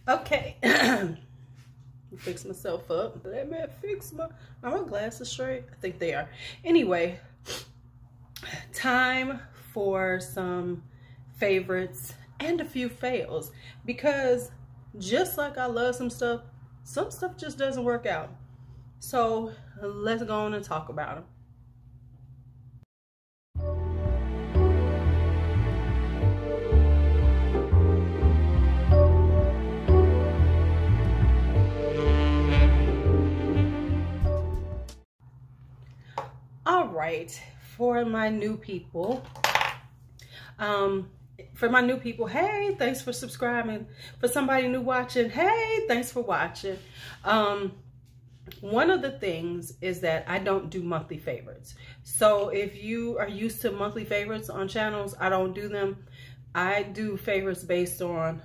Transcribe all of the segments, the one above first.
Okay. Fix myself up. Let me fix my... Are my glasses straight? I think they are. Anyway, time for some favorites and a few fails, because just like I love some stuff just doesn't work out. So let's go on and talk about them. All right, for my new people, hey, thanks for subscribing. For somebody new watching, hey, thanks for watching. One of the things is that I don't do monthly favorites. So if you are used to monthly favorites on channels, I don't do them. I do favorites based on,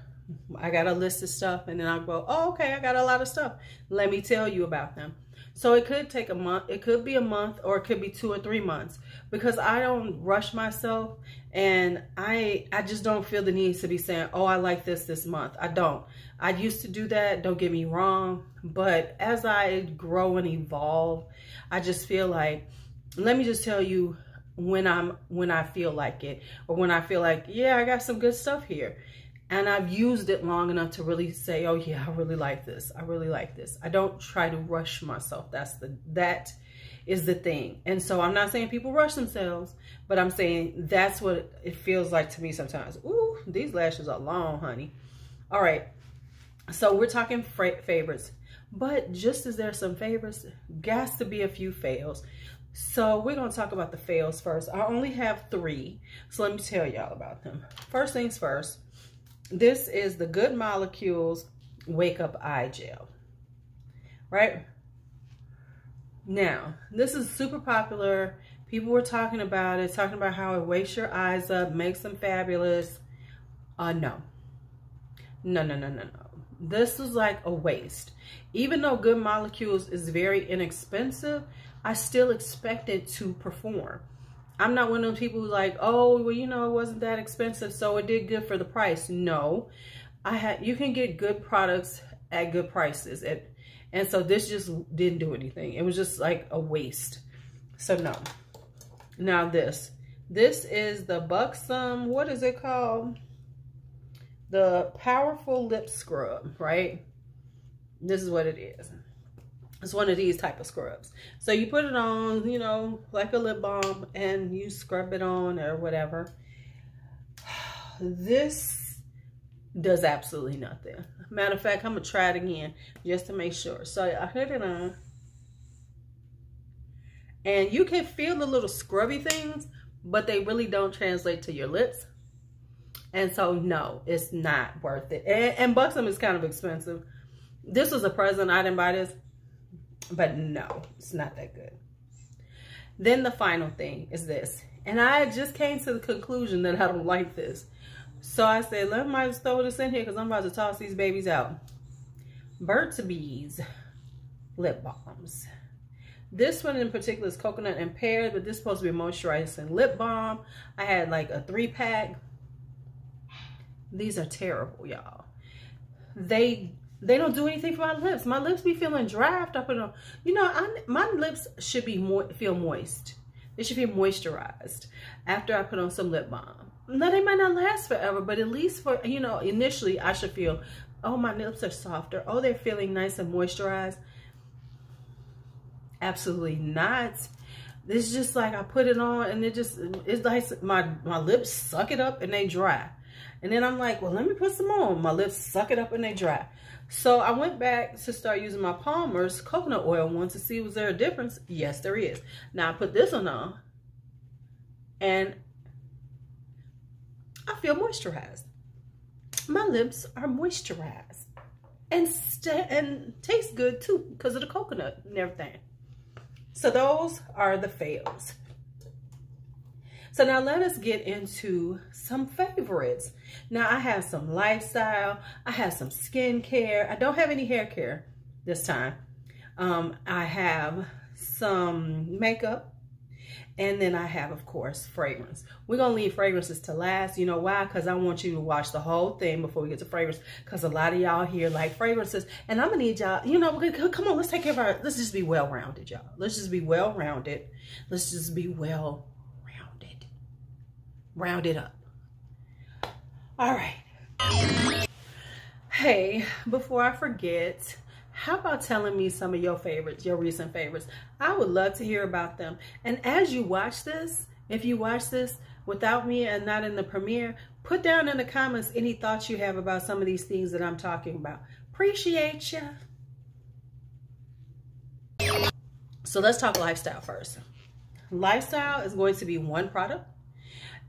I got a list of stuff, and then I'll go, oh, okay, I got a lot of stuff. Let me tell you about them. So it could take a month, it could be a month, or it could be 2 or 3 months, because I don't rush myself, and I just don't feel the need to be saying, oh, I like this month. I don't. I used to do that, don't get me wrong, but as I grow and evolve, I just feel like, let me just tell you when I feel like it, or when I feel like, yeah, I got some good stuff here. And I've used it long enough to really say, oh yeah, I really like this. I really like this. I don't try to rush myself. That is the thing. And so I'm not saying people rush themselves, but I'm saying that's what it feels like to me sometimes. Ooh, these lashes are long, honey. All right. So we're talking favorites, but just as there's some favorites, got to be a few fails. So we're going to talk about the fails first. I only have 3. So let me tell y'all about them. First things first. This is the Good Molecules Wake Up Eye Gel, right? Now, this is super popular. People were talking about it, talking about how it wakes your eyes up, makes them fabulous. No. This is like a waste. Even though Good Molecules is very inexpensive, I still expect it to perform. I'm not one of those people who's like, oh, well, you know, it wasn't that expensive, so it did good for the price. No, you can get good products at good prices. And so this just didn't do anything. It was just like a waste. So no. Now this is the Buxom, what is it called? The Powerful Lip Scrub, right? This is what it is. It's one of these type of scrubs. So you put it on, you know, like a lip balm, and you scrub it on or whatever. This does absolutely nothing. Matter of fact, I'm going to try it again just to make sure. So I put it on. And you can feel the little scrubby things, but they really don't translate to your lips. And so, no, it's not worth it. And Buxom is kind of expensive. This was a present. I didn't buy this. But no, it's not that good. Then the final thing is this. And I just came to the conclusion that I don't like this. So I said, let me just throw this in here because I'm about to toss these babies out. Burt's Bees lip balms. This one in particular is coconut and pear, but this is supposed to be moisturizing lip balm. I had like a 3-pack. These are terrible, y'all. They don't do anything for my lips. My lips be feeling dry after I put it on. You know, my lips should be feel moist. They should be moisturized after I put on some lip balm. Now, they might not last forever, but at least for, you know, initially I should feel, oh, my lips are softer. Oh, they're feeling nice and moisturized. Absolutely not. It's just like I put it on and it's like my lips suck it up and they dry. And then I'm like, well, let me put some on. My lips suck it up and they dry. So I went back to start using my Palmer's coconut oil one to see was there a difference. Yes, there is. Now I put this one on and I feel moisturized. My lips are moisturized and taste good too because of the coconut and everything. So those are the fails. So now let us get into some favorites. Now I have some lifestyle. I have some skincare. I don't have any hair care this time. I have some makeup. And then I have, of course, fragrance. We're going to leave fragrances to last. You know why? Because I want you to watch the whole thing before we get to fragrance. Because a lot of y'all here like fragrances. And I'm going to need y'all, you know, come on, let's take care of our, let's just be well-rounded, y'all. Let's just be well-rounded. Let's just be well-rounded. Round it up. All right. Hey, before I forget, how about telling me some of your favorites, your recent favorites? I would love to hear about them. And as you watch this, if you watch this without me and not in the premiere, put down in the comments any thoughts you have about some of these things that I'm talking about. Appreciate you. So let's talk lifestyle first. Lifestyle is going to be one product.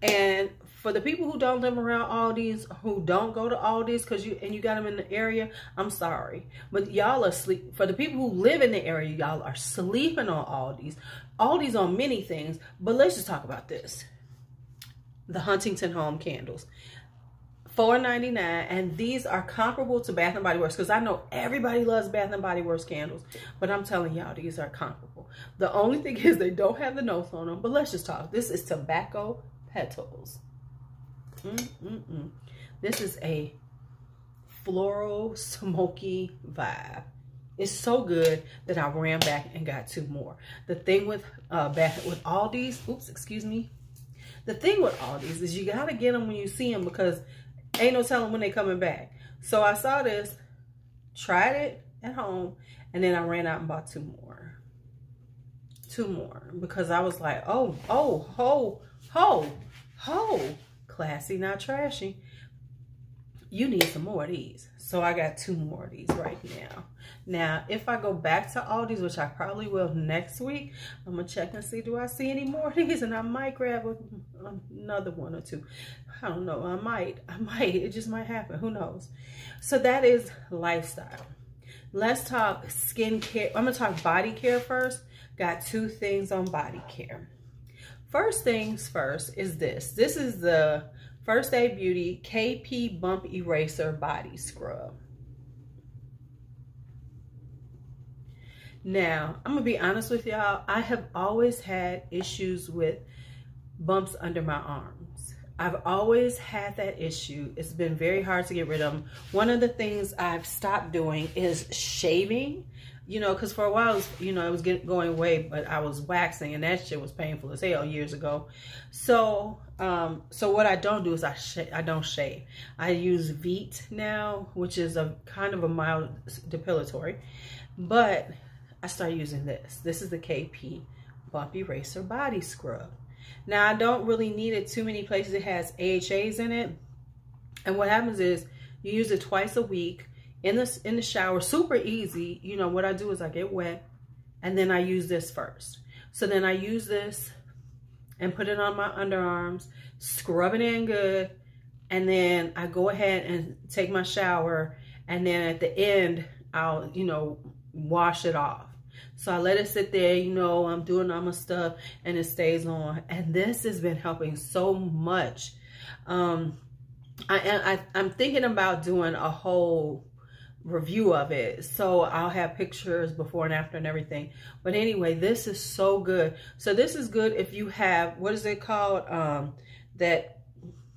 And for the people who don't live around Aldi's, who don't go to Aldi's because you got them in the area, I'm sorry. But y'all are sleep. For the people who live in the area, y'all are sleeping on Aldi's. Aldi's on many things, but let's just talk about this. The Huntington Home candles. $4.99, and these are comparable to Bath & Body Works because I know everybody loves Bath & Body Works candles, but I'm telling y'all these are comparable. The only thing is they don't have the notes on them, but let's just talk. This is tobacco petals. This is a floral smoky vibe. It's so good that I ran back and got 2 more. The thing with Aldi's, oops, excuse me. The thing with Aldi's is you gotta get them when you see them because ain't no telling when they coming back. So I saw this, tried it at home, and then I ran out and bought 2 more. 2 more because I was like, oh, classy, not trashy. You need some more of these. So I got 2 more of these right now. Now, if I go back to Aldi's, which I probably will next week, I'm going to check and see, do I see any more of these? And I might grab another 1 or 2. I don't know. I might. It just might happen. Who knows? So that is lifestyle. Let's talk skincare. I'm going to talk body care first. Got 2 things on body care. First things first is this. This is the First Aid Beauty KP Bump Eraser Body Scrub. Now, I'm going to be honest with y'all. I have always had issues with bumps under my arms. I've always had that issue. It's been very hard to get rid of them. One of the things I've stopped doing is shaving. You know, because for a while, it was going away, but I was waxing, and that shit was painful as hell years ago. So, what I don't do is I don't shave. I use Veet now, which is a kind of a mild depilatory, but I started using this. This is the KP Bump Eraser Body Scrub. Now, I don't really need it too many places. It has AHAs in it, and what happens is you use it twice a week. In the shower, super easy. You know, what I do is I get wet and then I use this first. So then I use this and put it on my underarms, scrub it in good, and then I go ahead and take my shower, and then at the end, I'll, wash it off. So I let it sit there, I'm doing all my stuff, and it stays on. And this has been helping so much. I'm thinking about doing a whole review of it, so I'll have pictures before and after and everything. But anyway, this is so good. So this is good if you have, what is it called, that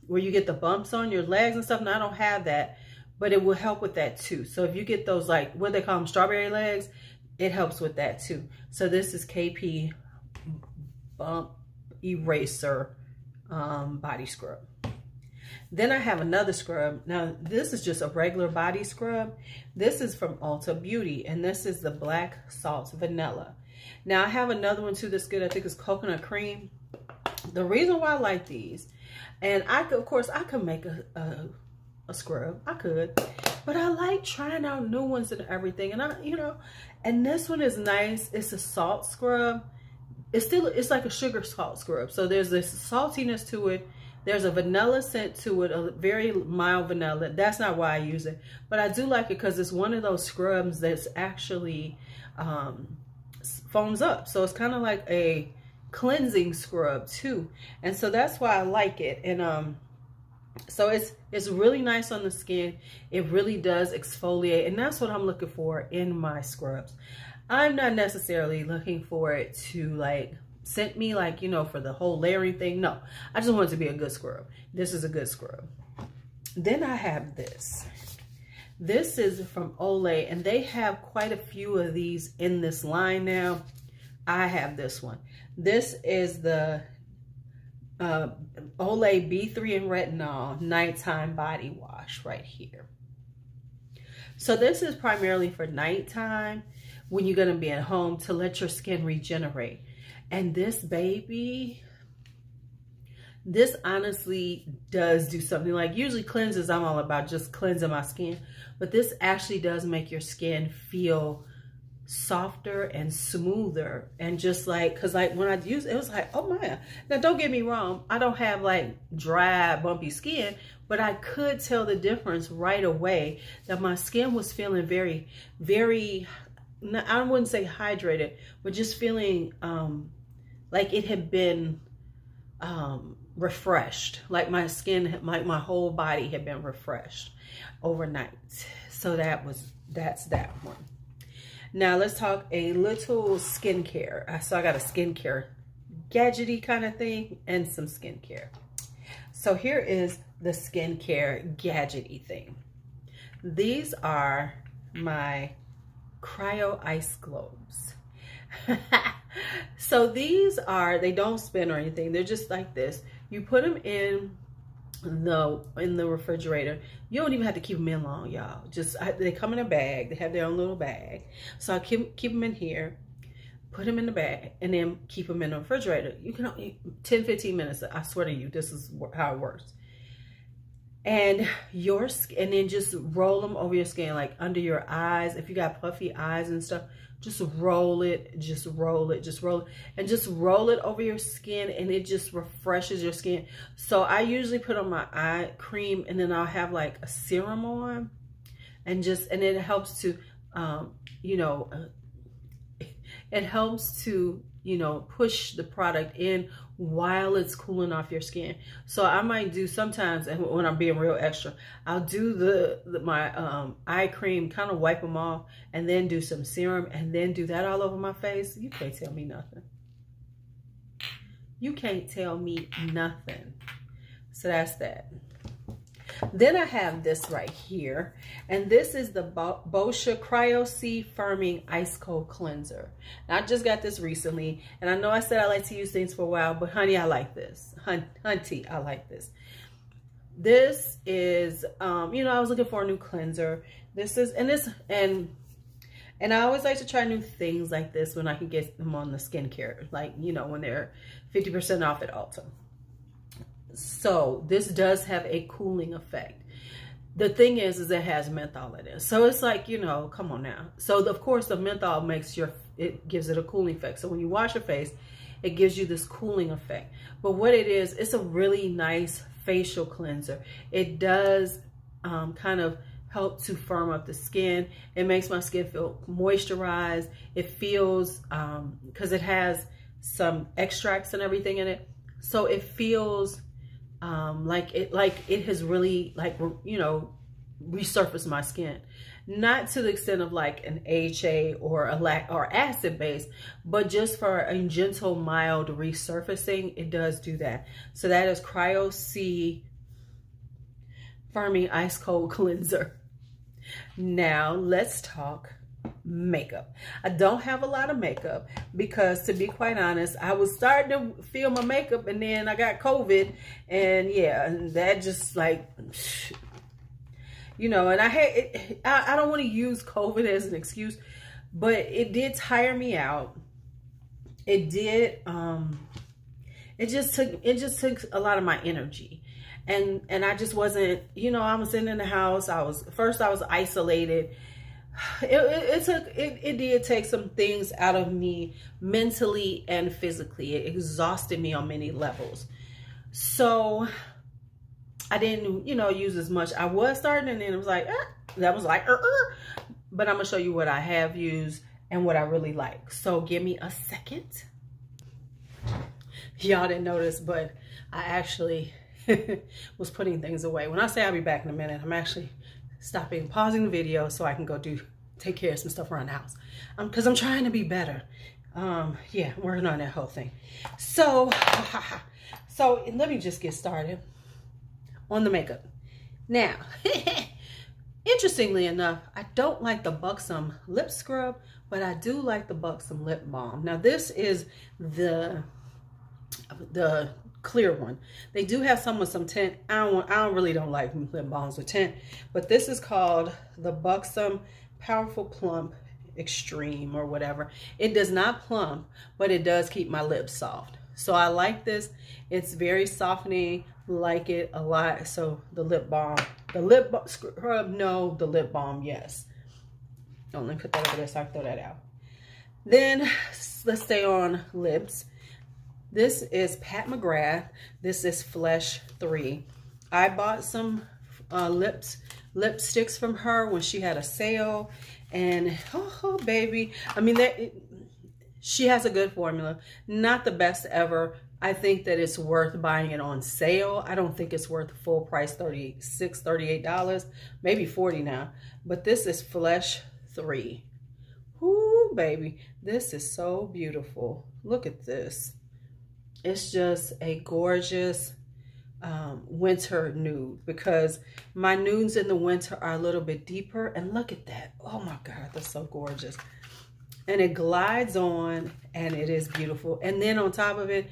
where you get the bumps on your legs and stuff. Now I don't have that, but it will help with that too. So if you get those, like what they call them, strawberry legs, it helps with that too. So this is KP Bump Eraser Body Scrub. Then I have another scrub. Now, this is just a regular body scrub. This is from Ulta Beauty, and this is the Black Salt Vanilla. Now, I have another one too that's good. I think it's Coconut Cream. The reason why I like these, and of course, I could make a scrub. I could. But I like trying out new ones and everything. And and this one is nice. It's a salt scrub. It's like a sugar salt scrub. So there's this saltiness to it. There's a vanilla scent to it, a very mild vanilla. That's not why I use it. But I do like it because it's one of those scrubs that's actually foams up. So it's kind of like a cleansing scrub too. And so that's why I like it. And so it's really nice on the skin. It really does exfoliate. And that's what I'm looking for in my scrubs. I'm not necessarily looking for it to, like, sent me, like, you know, for the whole layering thing. No, I just want it to be a good scrub. This is a good scrub. Then I have this. This is from Olay, and they have quite a few of these in this line now. I have this one. This is the Olay B3 and Retinol Nighttime Body Wash right here. So this is primarily for nighttime when you're going to be at home to let your skin regenerate. And this baby, this honestly does do something. Like, usually cleanses, I'm all about just cleansing my skin. But this actually does make your skin feel softer and smoother. And just like, because like when I used it, it was like, oh my. Now don't get me wrong, I don't have like dry, bumpy skin. But I could tell the difference right away that my skin was feeling very, very, I wouldn't say hydrated, but just feeling like it had been refreshed. Like my skin, like my whole body had been refreshed overnight. So that's that one. Now let's talk a little skincare. So I got a skincare gadgety kind of thing and some skincare. So here is the skincare gadgety thing. These are my cryo ice globes. So these are, they don't spin or anything. They're just like this. You put them in the refrigerator. You don't even have to keep them in long, y'all. Just they come in a bag. They have their own little bag. So I keep them in here, put them in the bag, and then keep them in the refrigerator. You can 10-15 minutes. I swear to you, this is how it works. And then just roll them over your skin, like under your eyes. If you got puffy eyes and stuff, just roll it, just roll it, just roll it, and just roll it over your skin, and it just refreshes your skin. So I usually put on my eye cream, and then I'll have like a serum on, and it helps to, you know, it helps to, you know, push the product in while it's cooling off your skin. So I might do sometimes, and when I'm being real extra, I'll do my eye cream, kind of wipe them off, and then do some serum, and then do that all over my face. You can't tell me nothing. You can't tell me nothing. So that's that. Then I have this right here, and this is the Boscia CryoC Firming Ice Cold Cleanser. Now, I just got this recently, and I know I said I like to use things for a while, but honey, I like this. Hunty, I like this. This is, you know, I was looking for a new cleanser. This is, and I always like to try new things like this when I can get them on the skincare, like, you know, when they're 50% off at Ulta. So this does have a cooling effect. The thing is it has menthol in it. So it's like, you know, come on now. So of course the menthol it gives it a cooling effect. So when you wash your face, it gives you this cooling effect. But what it is, it's a really nice facial cleanser. It does kind of help to firm up the skin. It makes my skin feel moisturized. It feels, because it has some extracts and everything in it. So it feels like it has really, like, you know, resurfaced my skin. Not to the extent of like an AHA or or acid base, but just for a gentle, mild resurfacing, it does do that. So that is CryoC Firming Ice Cold Cleanser. Now let's talk makeup. I don't have a lot of makeup because, to be quite honest, I was starting to feel my makeup, and then I got COVID, and yeah, and that just, like, you know, and I don't want to use COVID as an excuse, but it did tire me out. It did, it just took a lot of my energy. And I just wasn't, you know, I was sitting in the house. I was isolated. It did take some things out of me mentally and physically. It exhausted me on many levels. So I didn't, you know, use as much. I was starting, and then it was like, that was like, but I'm gonna show you what I have used and what I really like. So give me a second. Y'all didn't notice, but I actually was putting things away. When I say I'll be back in a minute, I'm actually pausing the video so I can go take care of some stuff around the house. Because I'm trying to be better. Yeah, working on that whole thing. So, so let me just get started on the makeup. Now, interestingly enough, I don't like the Buxom lip scrub, but I do like the Buxom lip balm. Now, this is the clear one. They do have some with some tint. I really don't like lip balms with tint, but this is called the Buxom Powerful Plump Extreme or whatever. It does not plump, but it does keep my lips soft. So I like this. It's very softening. Like it a lot. So the lip balm, the lip scrub, no. The lip balm, yes. Oh, let me put that over there so I can throw that out. Then let's stay on lips. This is Pat McGrath. This is Flesh 3. I bought some lipsticks from her when she had a sale, and oh baby, I mean she has a good formula. Not the best ever. I think that it's worth buying it on sale. I don't think it's worth full price, $36, $38, maybe $40 now. But this is Flesh 3. Ooh, baby, this is so beautiful. Look at this. It's just a gorgeous winter nude, because my nudes in the winter are a little bit deeper. And look at that. Oh my God, that's so gorgeous. And it glides on, and it is beautiful. And then on top of it,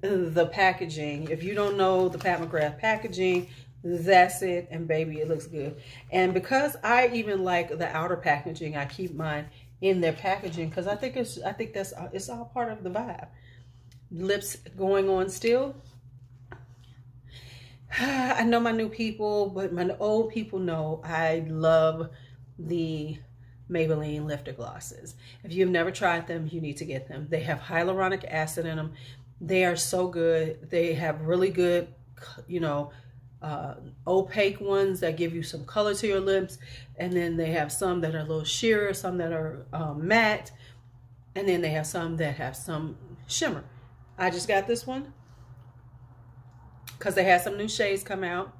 the packaging. If you don't know the Pat McGrath packaging, that's it. And baby, it looks good. And because I even like the outer packaging, I keep mine in their packaging, because I think it's all part of the vibe. Lips going on still. I know my new people, but my old people know I love the Maybelline lifter glosses. If you've never tried them, you need to get them. They have hyaluronic acid in them. They are so good. They have really good, you know, opaque ones that give you some color to your lips. And then they have some that are a little sheer, some that are matte. And then they have some that have some shimmer. I just got this one because they had some new shades come out.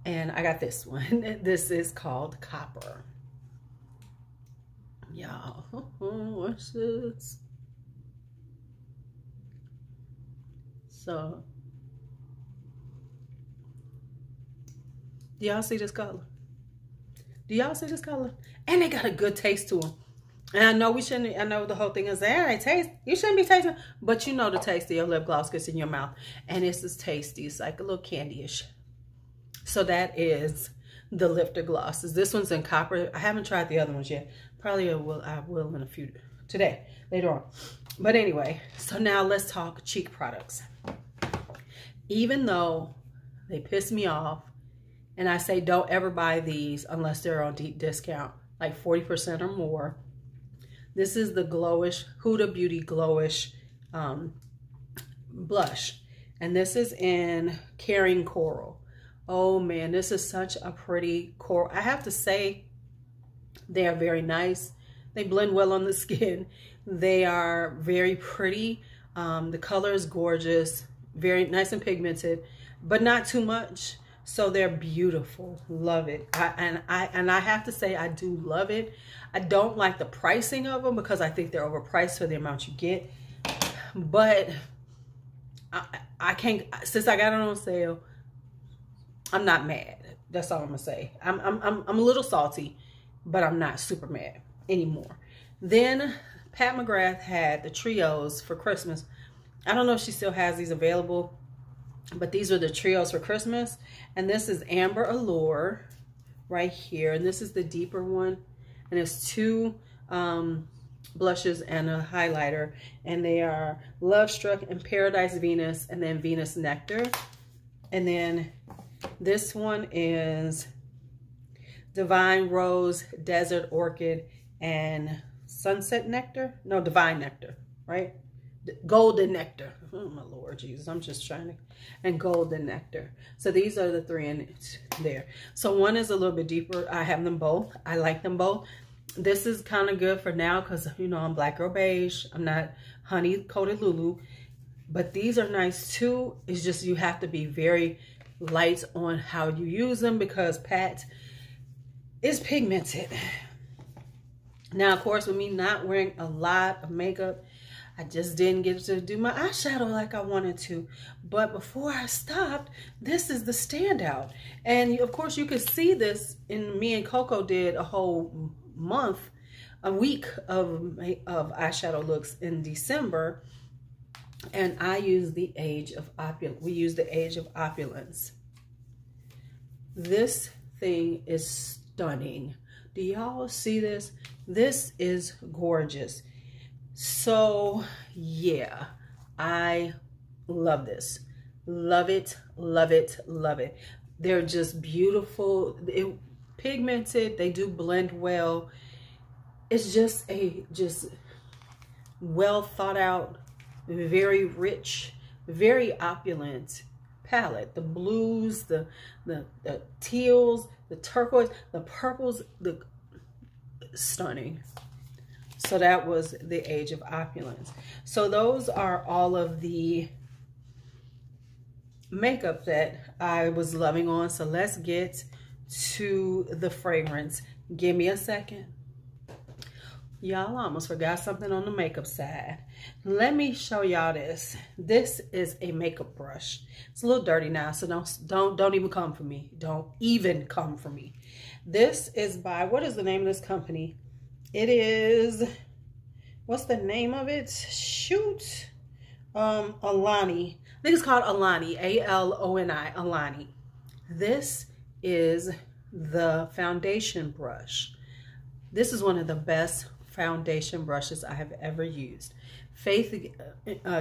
And I got this one. This is called Copper. Y'all, what's this? So, do y'all see this color? Do y'all see this color? And they got a good taste to them. And I know we shouldn't, I know the whole thing is, hey, taste, you shouldn't be tasting, but you know the taste of your lip gloss gets in your mouth. And it's just tasty. It's like a little candy-ish. So that is the lifter glosses. This one's in Copper. I haven't tried the other ones yet. Probably I will in a few, today, later on. But anyway, so now let's talk cheek products. Even though they piss me off, and I say don't ever buy these unless they're on deep discount, like 40% or more. This is the Glowish, Huda Beauty Glowish blush. And this is in Caring Coral. Oh man, this is such a pretty coral. I have to say, they are very nice. They blend well on the skin. They are very pretty. The color is gorgeous, very nice and pigmented, but not too much. So they're beautiful. Love it. And I have to say, I do love it. I don't like the pricing of them because I think they're overpriced for the amount you get. But I can't, since I got it on sale, I'm not mad. That's all I'm gonna say. I'm a little salty, but I'm not super mad anymore. Then Pat McGrath had the trios for Christmas. I don't know if she still has these available, but these are the trios for Christmas. And this is Amber Allure right here. And this is the deeper one. And it's 2 blushes and a highlighter. And they are Love Struck and Paradise Venus, and then Venus Nectar. And then this one is Divine Rose, Desert Orchid, and Sunset Nectar. No, Divine Nectar, right? Golden Nectar. Oh my Lord Jesus, I'm just trying to. And Golden Nectar. So these are the 3 in it there. So one is a little bit deeper. I have them both. I like them both. This is kind of good for now because, you know, I'm Black Girl Beige. I'm not honey coated LuuLuu. But these are nice too. It's just you have to be very light on how you use them because Pat is pigmented. Now, of course, with me not wearing a lot of makeup, I just didn't get to do my eyeshadow like I wanted to. But before I stopped, this is the standout. And of course you could see this in me and Coco did a whole month, a week of eyeshadow looks in December. And I use the Age of Opulence. We use the Age of Opulence. This thing is stunning. Do y'all see this? This is gorgeous. So yeah, I love this. Love it, love it, love it. They're just beautiful. Pigmented, they do blend well. It's just a well thought out, very rich, very opulent palette. The blues, the teals, the turquoise, the purples, the stunning. So that was the Age of Opulence. So those are all of the makeup that I was loving on. So let's get to the fragrance. Give me a second. Y'all, I almost forgot something on the makeup side. Let me show y'all this. This is a makeup brush. It's a little dirty now, so don't even come for me. Don't even come for me. This is by, what is the name of this company? It is, what's the name of it? Shoot. Alani. I think it's called Alani. A-L-O-N-I. Alani. This is the foundation brush. This is one of the best foundation brushes I have ever used. Faith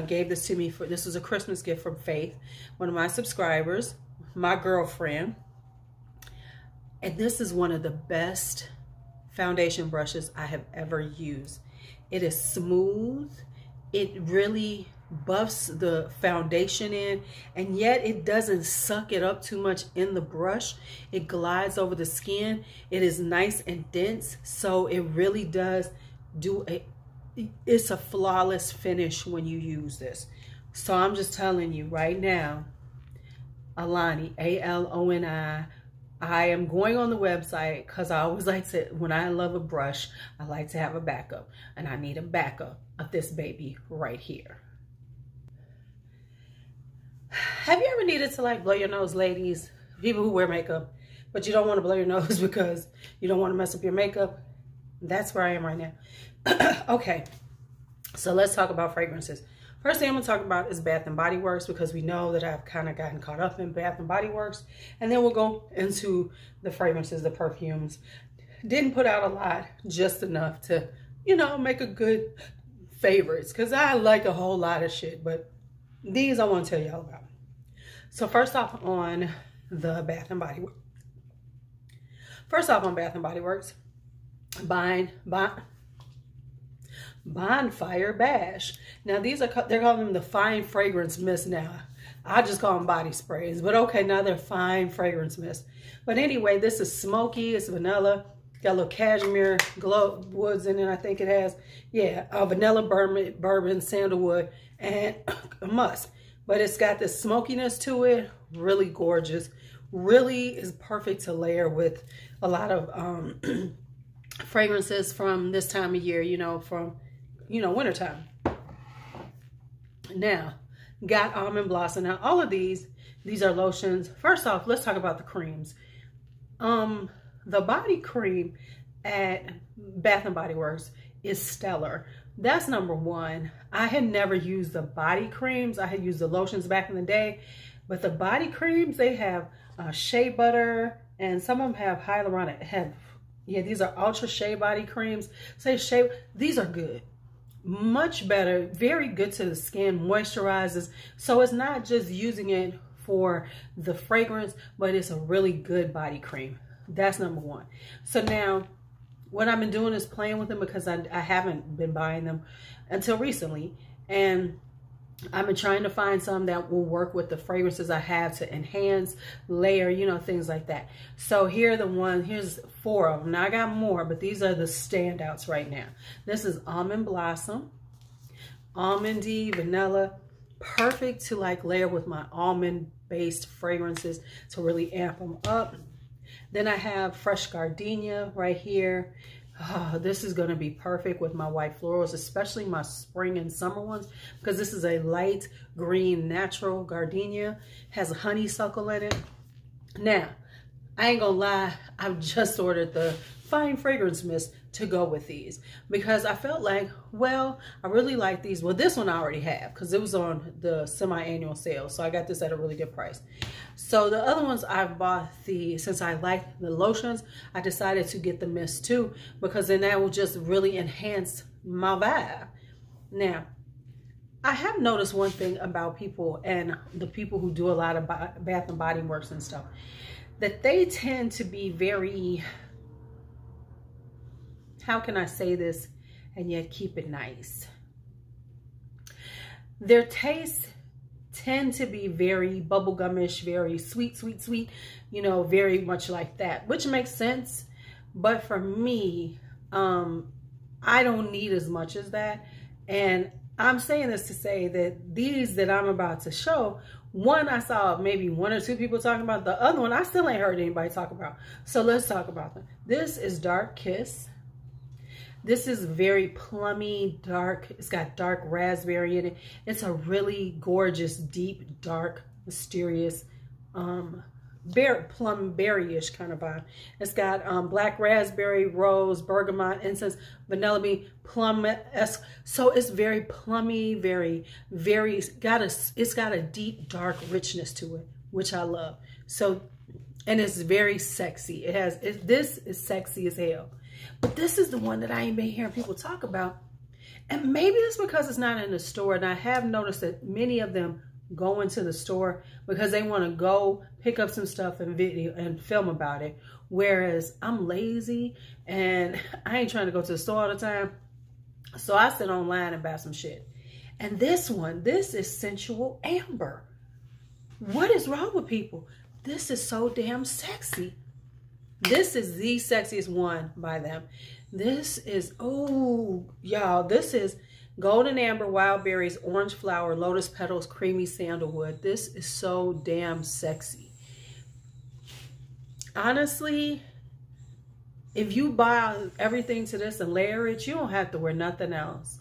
gave this to me for, this was a Christmas gift from Faith, one of my subscribers, my girlfriend. And this is one of the best foundation brushes I have ever used. It is smooth. It really buffs the foundation in, and yet it doesn't suck it up too much in the brush. It glides over the skin. It is nice and dense, so it really does do it's a flawless finish when you use this. So I'm just telling you right now, Alani, A-L-O-N-I. I am going on the website because I always like to, when I love a brush, I like to have a backup, and I need a backup of this baby right here. Have you ever needed to like blow your nose, ladies? People who wear makeup, but you don't want to blow your nose because you don't want to mess up your makeup? That's where I am right now. Okay, so let's talk about fragrances. First thing I'm going to talk about is Bath & Body Works, because we know that I've kind of gotten caught up in Bath & Body Works. And then we'll go into the fragrances, the perfumes. Didn't put out a lot, just enough to, you know, make a good favorites, because I like a whole lot of shit, but these I want to tell y'all about. So first off on the Bath & Body Works. First off on Bath & Body Works, Bonfire Bash. Now these are, they're calling them the fine fragrance mist now. I just call them body sprays, but okay, now they're fine fragrance mist. But anyway, this is smoky, it's vanilla, got a little cashmere glow woods in it, I think it has. Yeah, vanilla, bourbon, sandalwood, and musk. But it's got this smokiness to it, really gorgeous. Really is perfect to layer with a lot of fragrances from this time of year, you know, from, you know, wintertime. Now, got Almond Blossom. Now, all of these are lotions. First off, let's talk about the creams. The body cream at Bath & Body Works is stellar. That's number one. I had never used the body creams. I had used the lotions back in the day, but the body creams, they have shea butter, and some of them have hyaluronic. Yeah, these are ultra shea body creams. Say shea, these are good. Much better, very good to the skin, moisturizes. So it's not just using it for the fragrance, but it's a really good body cream. That's number one. So now what I've been doing is playing with them, because I haven't been buying them until recently. And I've been trying to find some that will work with the fragrances I have to enhance, layer, you know, things like that. So here are the ones, here's 4 of them. Now I got more, but these are the standouts right now. This is Almond Blossom, almondy, vanilla, perfect to like layer with my almond based fragrances to really amp them up. Then I have Fresh Gardenia right here. This is going to be perfect with my white florals, especially my spring and summer ones, because this is a light green natural gardenia, has a honeysuckle in it. Now, I ain't gonna lie, I've just ordered the fine fragrance mist to go with these because I felt like, well, I really like these. Well, this one I already have because it was on the semi-annual sale, so I got this at a really good price. So the other ones I've bought, since I like the lotions, I decided to get the mist too, because then that will just really enhance my vibe. Now, I have noticed one thing about people, and the people who do a lot of Bath and Body Works and stuff, that they tend to be very, how can I say this and yet keep it nice? Their tastes tend to be very bubblegumish, very sweet, sweet, sweet, you know, very much like that, which makes sense. But for me, I don't need as much as that. And I'm saying this to say that these that I'm about to show, one I saw maybe 1 or 2 people talking about. The other one I still ain't heard anybody talk about. So let's talk about them. This is Dark Kiss. This is very plummy, dark. It's got dark raspberry in it. It's a really gorgeous, deep, dark, mysterious, plum berry-ish kind of vibe. It's got black raspberry, rose, bergamot, incense, vanilla bean, plum-esque. So it's very plummy, very, it's got a deep, dark richness to it, which I love. So, and it's very sexy. This is sexy as hell. But this is the one that I ain't been hearing people talk about. And maybe it's because it's not in the store. And I have noticed that many of them go into the store because they want to go pick up some stuff and video and film about it. Whereas I'm lazy and I ain't trying to go to the store all the time. So I sit online and buy some shit. And this one, this is Sensual Amber. What is wrong with people? This is so damn sexy. This is the sexiest one by them. This is, oh, y'all, this is golden amber, wild berries, orange flower, lotus petals, creamy sandalwood. This is so damn sexy. Honestly, if you buy everything to this and layer it, you don't have to wear nothing else.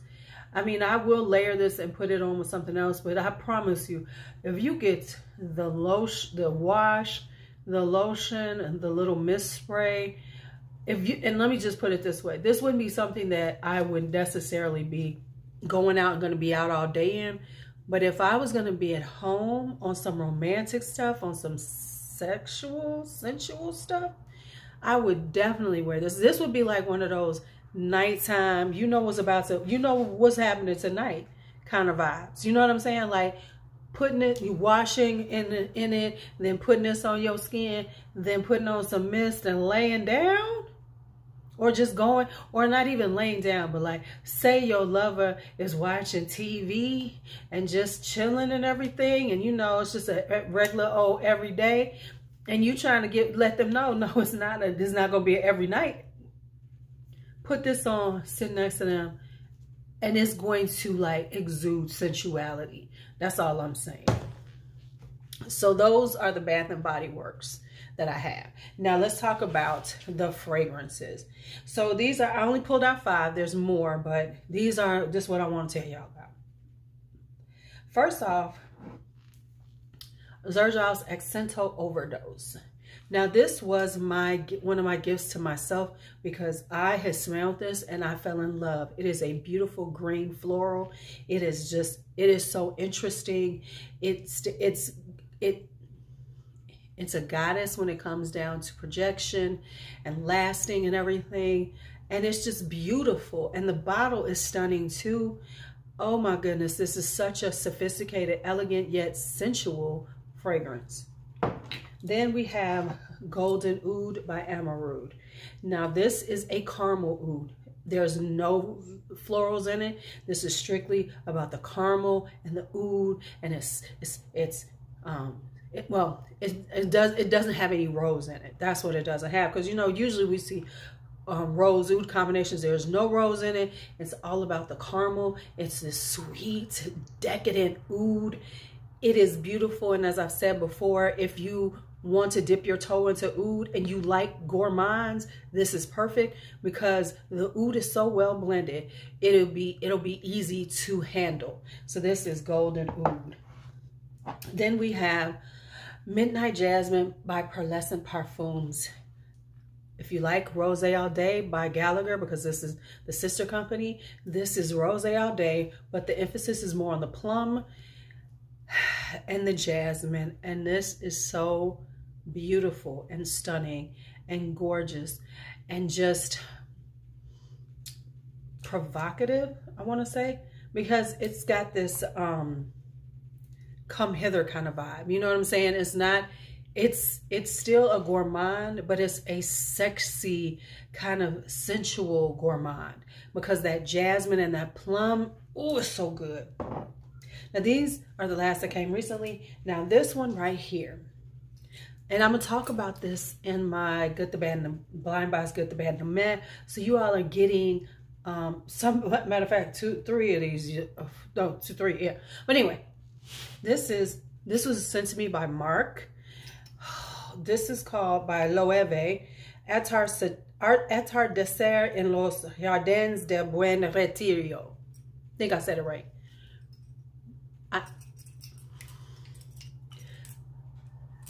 I mean, I will layer this and put it on with something else, but I promise you, if you get the lotion, the wash, the lotion, and the little mist spray, and let me just put it this way, this wouldn't be something that I would necessarily be going out and going to be out all day in. But if I was going to be at home on some romantic stuff, on some sensual stuff, I would definitely wear this. This would be like one of those nighttime, you know what's happening tonight kind of vibes. You know what I'm saying? Like putting it, you washing in it, then putting this on your skin, then putting on some mist and laying down. Or just going, or not even laying down, but like, say your lover is watching TV and just chilling and everything, and you know, it's just a regular old everyday, and you trying to let them know, no, it's not going to be every night. Put this on, sit next to them, and it's going to like exude sensuality. That's all I'm saying. So those are the Bath and Body Works that I have. Now let's talk about the fragrances. So these are, I only pulled out 5. There's more, but these are just what I want to tell y'all about. First off, Xerjoff's Accento Overdose. Now this was one of my gifts to myself because I had smelled this and I fell in love. It is a beautiful green floral. It is so interesting. It's a goddess when it comes down to projection and lasting and everything. And it's just beautiful. And the bottle is stunning too. Oh my goodness, this is such a sophisticated, elegant, yet sensual fragrance. Then we have Golden Oud by Amarud. Now this is a caramel oud. There's no florals in it. This is strictly about the caramel and the oud, and it doesn't have any rose in it. That's what it doesn't have, because you know usually we see rose oud combinations. There's no rose in it. It's all about the caramel. It's this sweet, decadent oud. It is beautiful, and as I've said before, if you want to dip your toe into oud and you like gourmands, this is perfect because the oud is so well blended. It'll be easy to handle. So this is Golden Oud. Then we have Midnight Jasmine by Pearlescent Parfums. If you like Rose All Day by Gallagher, because this is the sister company, this is Rose All Day, but the emphasis is more on the plum and the jasmine. And this is so beautiful and stunning and gorgeous and just provocative, I want to say, because it's got this come hither kind of vibe. You know what I'm saying? It's not, it's still a gourmand, but it's a sexy kind of sensual gourmand because that jasmine and that plum, oh, it's so good. Now these are the last that came recently. Now this one right here, and I'm gonna talk about this in my Good, the Bad, and the Blind Box, Good, the Bad, and the Meh. So you all are getting some, matter of fact, 2, 3 of these. No, 2, 3, yeah. But anyway, this was sent to me by Mark. This is called by Loewe, Atar Dessert en los Jardins de Buen Retiro. I think I said it right.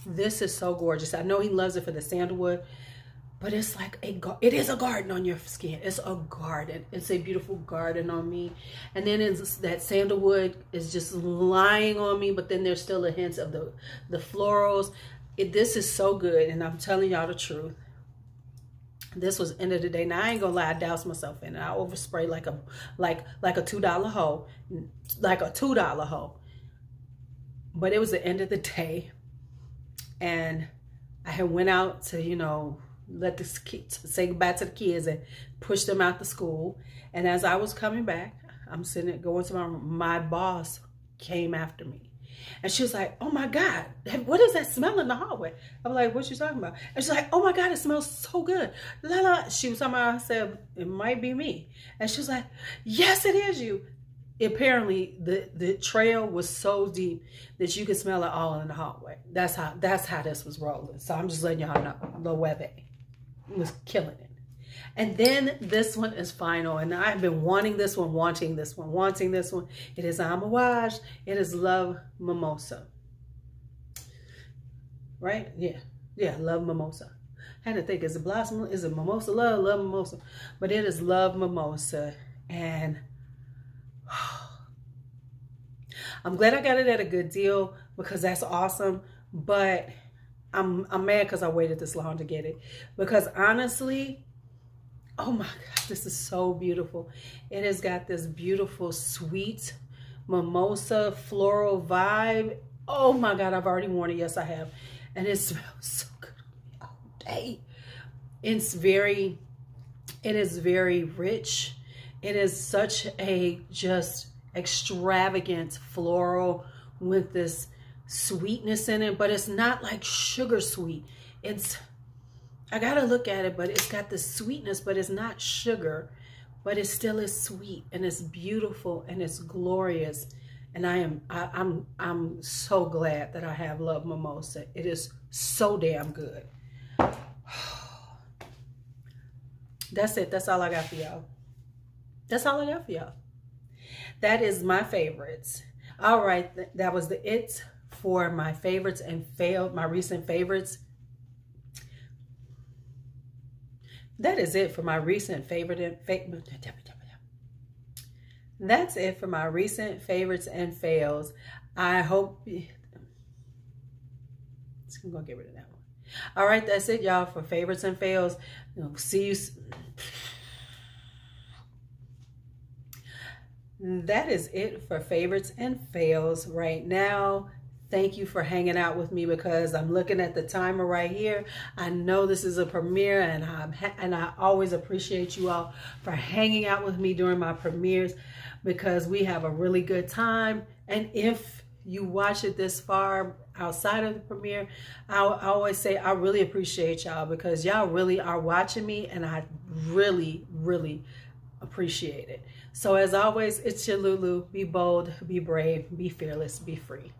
This is so gorgeous. I know he loves it for the sandalwood, but it's like it is a garden on your skin. It's a garden. It's a beautiful garden on me. And then it's that sandalwood is just lying on me, but then there's still a hint of the florals. This is so good, and I'm telling y'all the truth. This was end of the day. Now I ain't gonna lie, I doused myself in it. I overspray like a $2 hoe, like a $2 hoe. But it was the end of the day, and I had went out to, you know, let the kids say goodbye to the kids and push them out to school. And as I was coming back, I'm sitting there going to my room. My boss came after me. And she was like, oh my God, what is that smell in the hallway? I'm like, what you talking about? And she's like, oh my God, it smells so good. La, la. She was talking about, I said, it might be me. And she was like, yes, it is you. Apparently the trail was so deep that you could smell it all in the hallway. That's how this was rolling. So I'm just letting y'all know. Loewe was killing it. And then this one is final, and I've been wanting this one, wanting this one. It is Amouage. It is Love Mimosa. Right? Yeah, Love Mimosa. I had to think, is it Blossom? Is it Mimosa Love? Love Mimosa. But it is Love Mimosa. And I'm glad I got it at a good deal because that's awesome. But I'm mad because I waited this long to get it. Because honestly, oh my God, this is so beautiful. It has got this beautiful, sweet mimosa floral vibe. Oh my God, I've already worn it. Yes, I have. And it smells so good all day. It is very rich. It is such a just extravagant floral with this sweetness in it, but it's not like sugar sweet. I gotta look at it, but it's got the sweetness, but it's not sugar, but it still is sweet, and it's beautiful, and it's glorious. And I'm so glad that I have Love Mimosa. It is so damn good. That's it. That's all I got for y'all. That's all I got for y'all. That is my favorites. All right, that was it for my favorites and my recent favorites. That is it for my recent That's it for my recent favorites and fails. I hope I'm gonna get rid of that one. All right, that's it, y'all, for favorites and fails. See you. That is it for favorites and fails right now. Thank you for hanging out with me, because I'm looking at the timer right here. I know this is a premiere, and I always appreciate you all for hanging out with me during my premieres, because we have a really good time. And if you watch it this far outside of the premiere, I always say I really appreciate y'all, because y'all really are watching me, and I really, really appreciate it. So as always, it's your LuuLuu. Be bold, be brave, be fearless, be free.